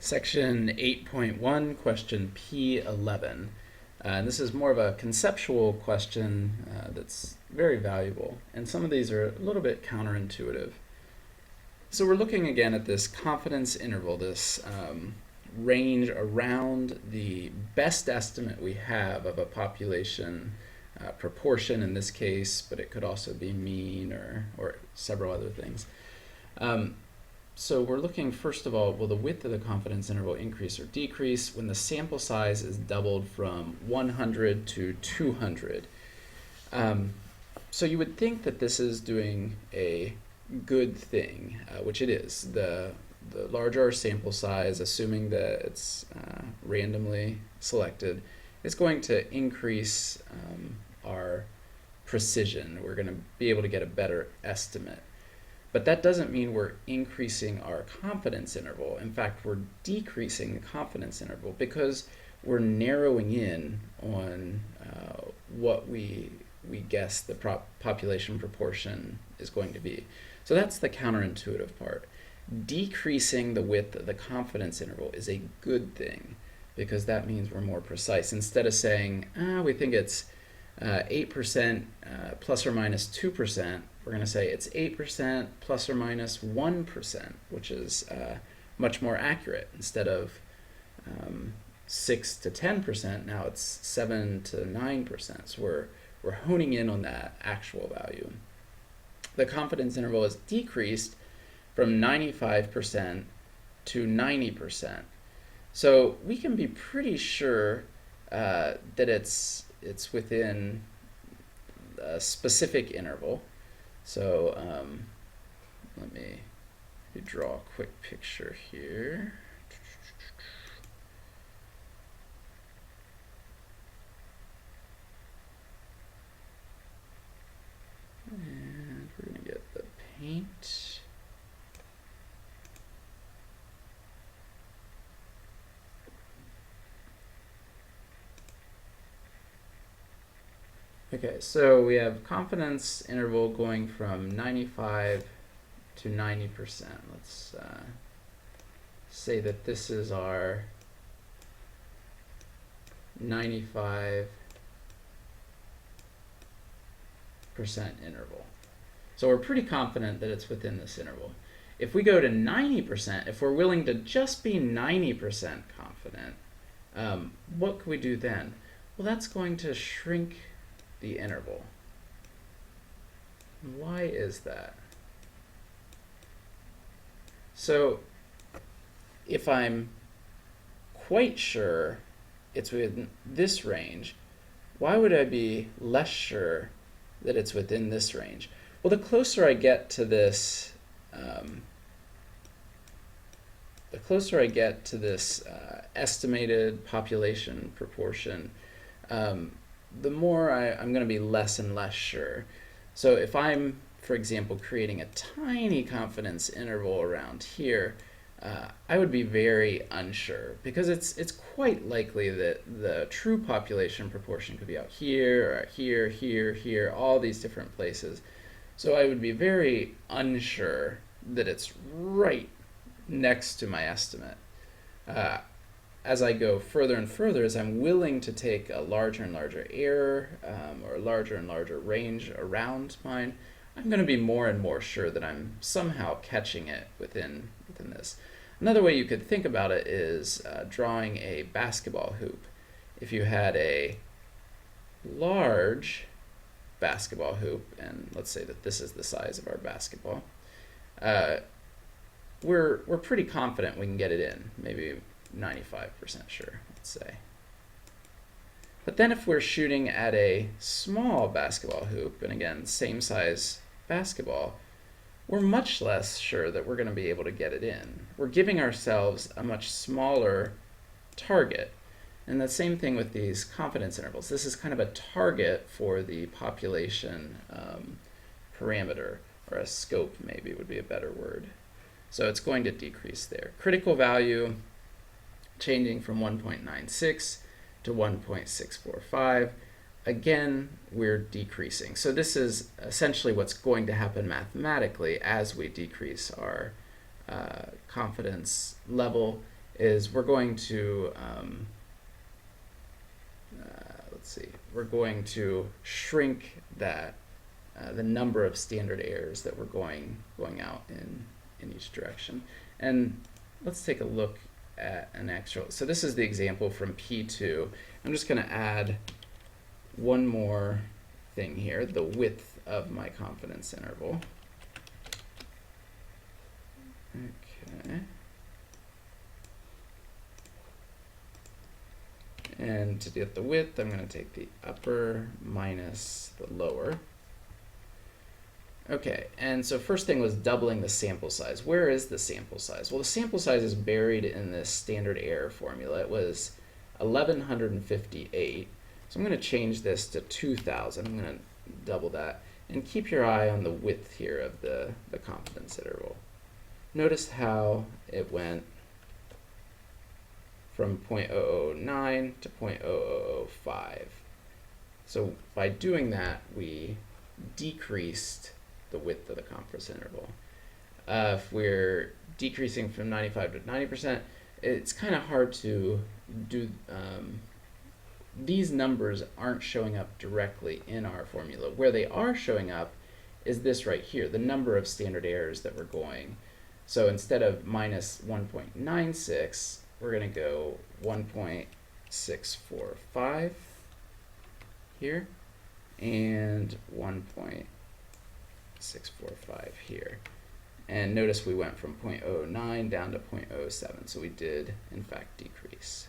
Section 8.1, question P11. And this is more of a conceptual question that's very valuable. And some of these are a little bit counterintuitive. So we're looking again at this confidence interval, this range around the best estimate we have of a population proportion in this case, but it could also be mean or several other things. So we're looking, first of all, will the width of the confidence interval increase or decrease when the sample size is doubled from 100 to 200? So you would think that this is doing a good thing, which it is. The larger our sample size, assuming that it's randomly selected, is going to increase our precision. We're going to be able to get a better estimate. But that doesn't mean we're increasing our confidence interval. In fact, we're decreasing the confidence interval because we're narrowing in on what we guess the population proportion is going to be. So that's the counterintuitive part. Decreasing the width of the confidence interval is a good thing because that means we're more precise. Instead of saying, we think it's 8% plus or minus 2%, we're going to say it's 8% plus or minus 1%, which is much more accurate. Instead of 6 to 10%, now it's 7 to 9%. So we're honing in on that actual value. The confidence interval is decreased from 95% to 90%. So we can be pretty sure that it's within a specific interval. So let me draw a quick picture here. And we're going to get the paint. Okay, so we have confidence interval going from 95 to 90%. Let's say that this is our 95% interval. So we're pretty confident that it's within this interval. If we go to 90%, if we're willing to just be 90% confident, what can we do then? Well, that's going to shrink the interval. Why is that? So if I'm quite sure it's within this range, why would I be less sure that it's within this range? Well, the closer I get to this estimated population proportion, the more I'm going to be less and less sure. So if I'm, for example, creating a tiny confidence interval around here, I would be very unsure because it's quite likely that the true population proportion could be out here, or here, here, here, all these different places. So I would be very unsure that it's right next to my estimate. As I go further and further, as I'm willing to take a larger and larger error or a larger and larger range around mine, I'm going to be more and more sure that I'm somehow catching it within this. Another way you could think about it is drawing a basketball hoop. If you had a large basketball hoop, and let's say that this is the size of our basketball, we're pretty confident we can get it in, maybe 95% sure, let's say. But then if we're shooting at a small basketball hoop, and again, same size basketball, we're much less sure that we're going to be able to get it in. We're giving ourselves a much smaller target. And the same thing with these confidence intervals. This is kind of a target for the population parameter, or a scope maybe would be a better word. So it's going to decrease there. Critical value changing from 1.96 to 1.645. Again, we're decreasing. So this is essentially what's going to happen mathematically as we decrease our confidence level. is we're going to, we're going to shrink that, the number of standard errors that we're going out in each direction. And let's take a look at an actual, so this is the example from P2. I'm just going to add one more thing here, the width of my confidence interval. Okay. And to get the width, I'm going to take the upper minus the lower. Okay, and so first thing was doubling the sample size. Where is the sample size? Well, the sample size is buried in this standard error formula. It was 1158. So I'm going to change this to 2000. I'm going to double that. And keep your eye on the width here of the confidence interval. Notice how it went from 0.009 to 0.0005. So by doing that, we decreased the width of the confidence interval. If we're decreasing from 95 to 90%, it's kind of hard to do. These numbers aren't showing up directly in our formula. Where they are showing up is this right here, the number of standard errors that we're going. So instead of minus 1.96, we're going to go 1.645 here and 1.645 here. And notice we went from 0.09 down to 0.07, so we did in fact decrease.